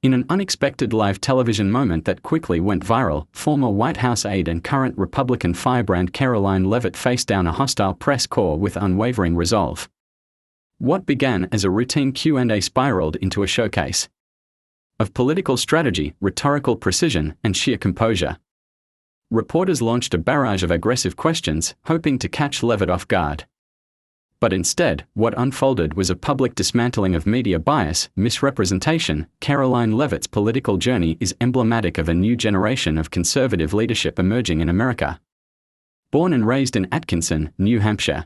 In an unexpected live television moment that quickly went viral, former White House aide and current Republican firebrand Karoline Leavitt faced down a hostile press corps with unwavering resolve. What began as a routine Q&A spiraled into a showcase of political strategy, rhetorical precision, and sheer composure. Reporters launched a barrage of aggressive questions, hoping to catch Leavitt off guard. But instead, what unfolded was a public dismantling of media bias, misrepresentation. Karoline Leavitt's political journey is emblematic of a new generation of conservative leadership emerging in America. Born and raised in Atkinson, New Hampshire,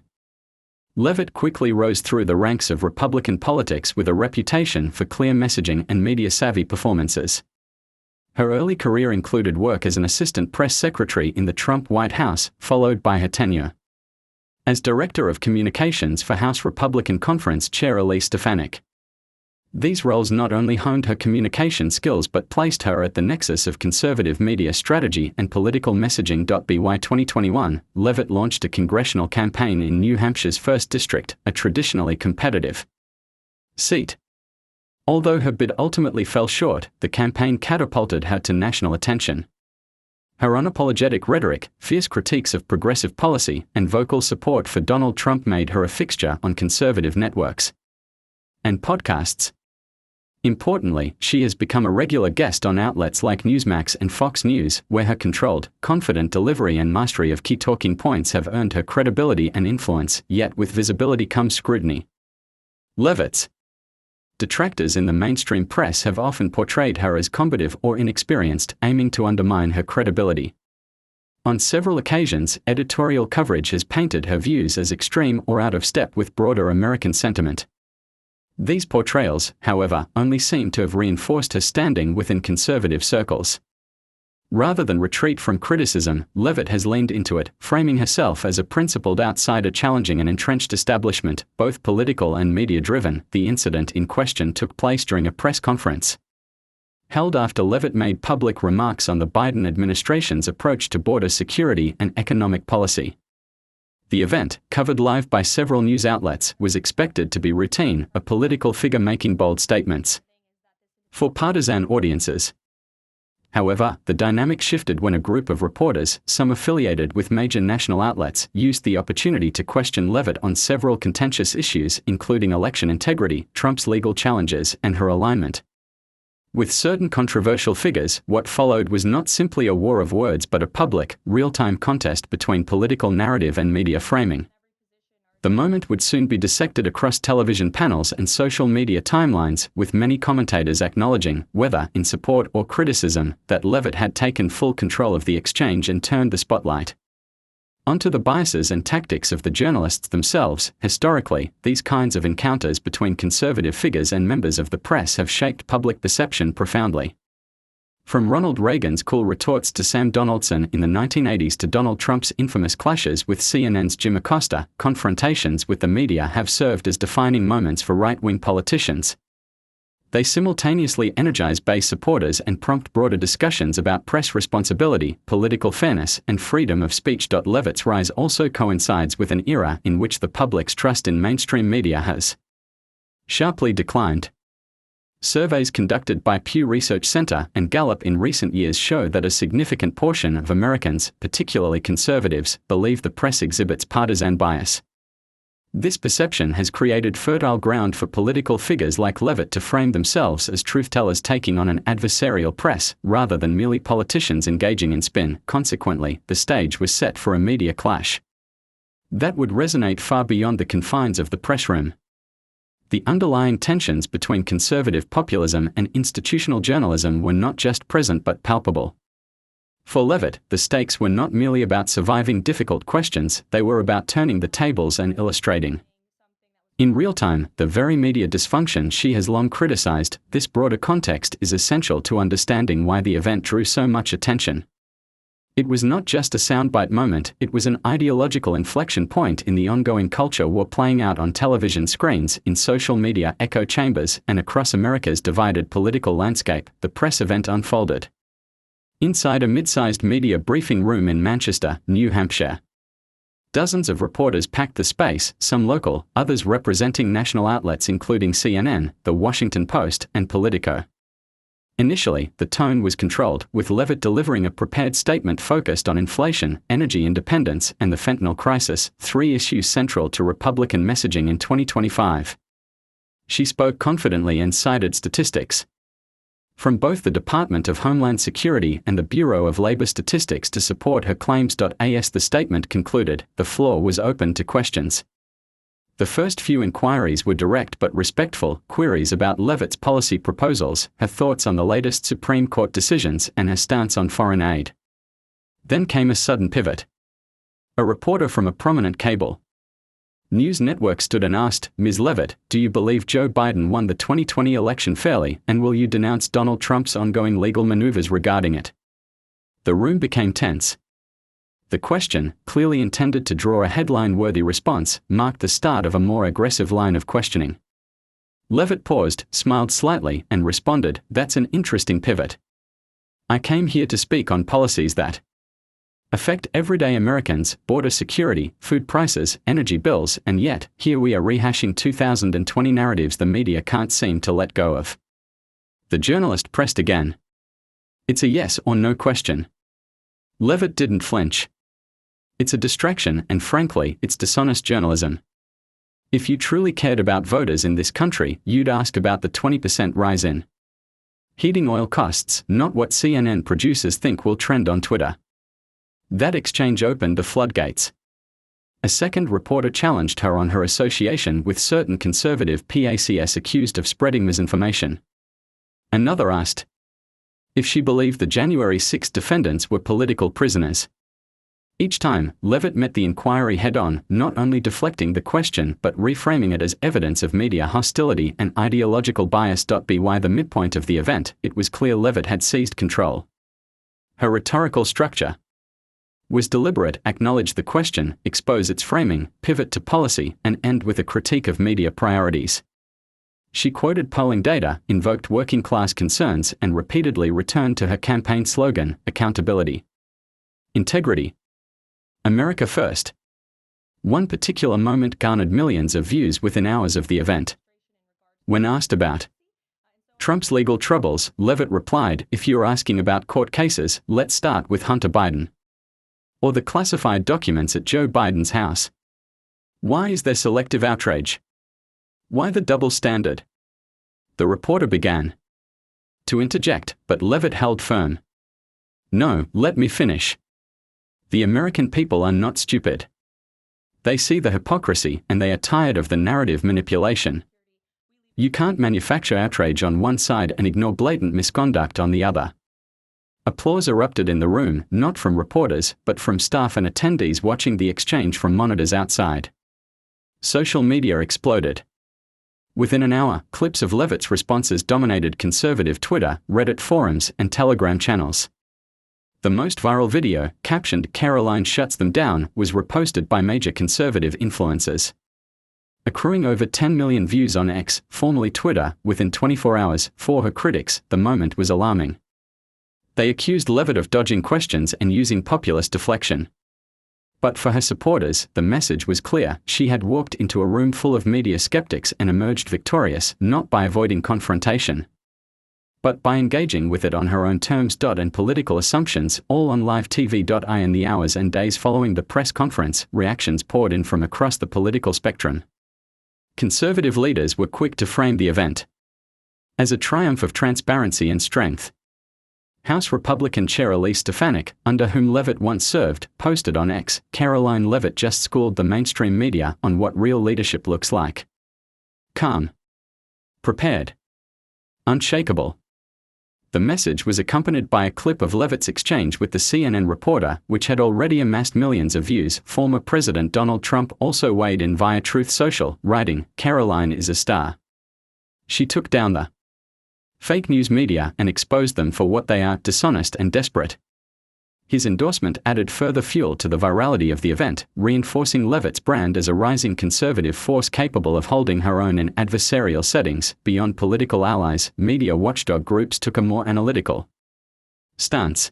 Leavitt quickly rose through the ranks of Republican politics with a reputation for clear messaging and media-savvy performances. Her early career included work as an assistant press secretary in the Trump White House, followed by her tenure as Director of Communications for House Republican Conference Chair Elise Stefanik. These roles not only honed her communication skills but placed her at the nexus of conservative media strategy and political messaging. By 2021, Leavitt launched a congressional campaign in New Hampshire's 1st District, a traditionally competitive seat. Although her bid ultimately fell short, the campaign catapulted her to national attention. Her unapologetic rhetoric, fierce critiques of progressive policy, and vocal support for Donald Trump made her a fixture on conservative networks and podcasts. Importantly, she has become a regular guest on outlets like Newsmax and Fox News, where her controlled, confident delivery and mastery of key talking points have earned her credibility and influence, yet with visibility comes scrutiny. Leavitt's detractors in the mainstream press have often portrayed her as combative or inexperienced, aiming to undermine her credibility. On several occasions, editorial coverage has painted her views as extreme or out of step with broader American sentiment. These portrayals, however, only seem to have reinforced her standing within conservative circles. Rather than retreat from criticism, Leavitt has leaned into it, framing herself as a principled outsider challenging an entrenched establishment, both political and media-driven. The incident in question took place during a press conference held after Leavitt made public remarks on the Biden administration's approach to border security and economic policy. The event, covered live by several news outlets, was expected to be routine, a political figure making bold statements for partisan audiences. However, the dynamic shifted when a group of reporters, some affiliated with major national outlets, used the opportunity to question Leavitt on several contentious issues, including election integrity, Trump's legal challenges, and her alignment with certain controversial figures. What followed was not simply a war of words but a public, real-time contest between political narrative and media framing. The moment would soon be dissected across television panels and social media timelines, with many commentators acknowledging, whether in support or criticism, that Leavitt had taken full control of the exchange and turned the spotlight onto the biases and tactics of the journalists themselves. Historically, these kinds of encounters between conservative figures and members of the press have shaped public perception profoundly. From Ronald Reagan's cool retorts to Sam Donaldson in the 1980s to Donald Trump's infamous clashes with CNN's Jim Acosta, confrontations with the media have served as defining moments for right-wing politicians. They simultaneously energize base supporters and prompt broader discussions about press responsibility, political fairness, and freedom of speech. Leavitt's rise also coincides with an era in which the public's trust in mainstream media has sharply declined. Surveys conducted by Pew Research Center and Gallup in recent years show that a significant portion of Americans, particularly conservatives, believe the press exhibits partisan bias. This perception has created fertile ground for political figures like Leavitt to frame themselves as truth-tellers taking on an adversarial press, rather than merely politicians engaging in spin. Consequently, the stage was set for a media clash that would resonate far beyond the confines of the press room. The underlying tensions between conservative populism and institutional journalism were not just present but palpable. For Leavitt, the stakes were not merely about surviving difficult questions, they were about turning the tables and illustrating in real time the very media dysfunction she has long criticized. This broader context is essential to understanding why the event drew so much attention. It was not just a soundbite moment, it was an ideological inflection point in the ongoing culture war playing out on television screens, in social media echo chambers, and across America's divided political landscape. The press event unfolded inside a mid-sized media briefing room in Manchester, New Hampshire. Dozens of reporters packed the space, some local, others representing national outlets including CNN, The Washington Post, and Politico. Initially, the tone was controlled, with Leavitt delivering a prepared statement focused on inflation, energy independence, and the fentanyl crisis, three issues central to Republican messaging in 2025. She spoke confidently and cited statistics from both the Department of Homeland Security and the Bureau of Labor Statistics to support her claims. As the statement concluded, the floor was open to questions. The first few inquiries were direct but respectful queries about Leavitt's policy proposals, her thoughts on the latest Supreme Court decisions, and her stance on foreign aid. Then came a sudden pivot. A reporter from a prominent cable news network stood and asked, "Ms. Leavitt, do you believe Joe Biden won the 2020 election fairly, and will you denounce Donald Trump's ongoing legal maneuvers regarding it?" The room became tense. The question, clearly intended to draw a headline-worthy response, marked the start of a more aggressive line of questioning. Leavitt paused, smiled slightly, and responded, "That's an interesting pivot. I came here to speak on policies that affect everyday Americans, border security, food prices, energy bills, and yet, here we are rehashing 2020 narratives the media can't seem to let go of." The journalist pressed again. "It's a yes or no question." Leavitt didn't flinch. "It's a distraction, and frankly, it's dishonest journalism. If you truly cared about voters in this country, you'd ask about the 20% rise in heating oil costs, not what CNN producers think will trend on Twitter." That exchange opened the floodgates. A second reporter challenged her on her association with certain conservative PACs accused of spreading misinformation. Another asked if she believed the January 6 defendants were political prisoners. Each time, Leavitt met the inquiry head-on, not only deflecting the question but reframing it as evidence of media hostility and ideological bias. By the midpoint of the event, it was clear Leavitt had seized control. Her rhetorical structure was deliberate: acknowledge the question, expose its framing, pivot to policy, and end with a critique of media priorities. She quoted polling data, invoked working-class concerns, and repeatedly returned to her campaign slogan, accountability, integrity, America first. One particular moment garnered millions of views within hours of the event. When asked about Trump's legal troubles, Leavitt replied, "If you're asking about court cases, let's start with Hunter Biden. Or the classified documents at Joe Biden's house. Why is there selective outrage? Why the double standard?" The reporter began to interject, but Leavitt held firm. "No, let me finish. The American people are not stupid. They see the hypocrisy, and they are tired of the narrative manipulation. You can't manufacture outrage on one side and ignore blatant misconduct on the other." Applause erupted in the room, not from reporters, but from staff and attendees watching the exchange from monitors outside. Social media exploded. Within an hour, clips of Leavitt's responses dominated conservative Twitter, Reddit forums, and Telegram channels. The most viral video, captioned "Karoline shuts them down," was reposted by major conservative influencers, accruing over 10 million views on X, formerly Twitter, within 24 hours. For her critics, the moment was alarming. They accused Leavitt of dodging questions and using populist deflection. But for her supporters, the message was clear: she had walked into a room full of media skeptics and emerged victorious, not by avoiding confrontation, but by engaging with it on her own terms. And political assumptions, all on live TV. In the hours and days following the press conference, reactions poured in from across the political spectrum. Conservative leaders were quick to frame the event as a triumph of transparency and strength. House Republican Chair Elise Stefanik, under whom Leavitt once served, posted on X, "Karoline Leavitt just schooled the mainstream media on what real leadership looks like. Calm. Prepared. Unshakable." The message was accompanied by a clip of Leavitt's exchange with the CNN reporter, which had already amassed millions of views. Former President Donald Trump also weighed in via Truth Social, writing, "Karoline is a star. She took down the fake news media and exposed them for what they are, dishonest and desperate." His endorsement added further fuel to the virality of the event, reinforcing Leavitt's brand as a rising conservative force capable of holding her own in adversarial settings. Beyond political allies, media watchdog groups took a more analytical stance.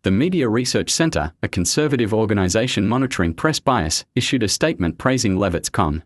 The Media Research Center, a conservative organization monitoring press bias, issued a statement praising Leavitt's calm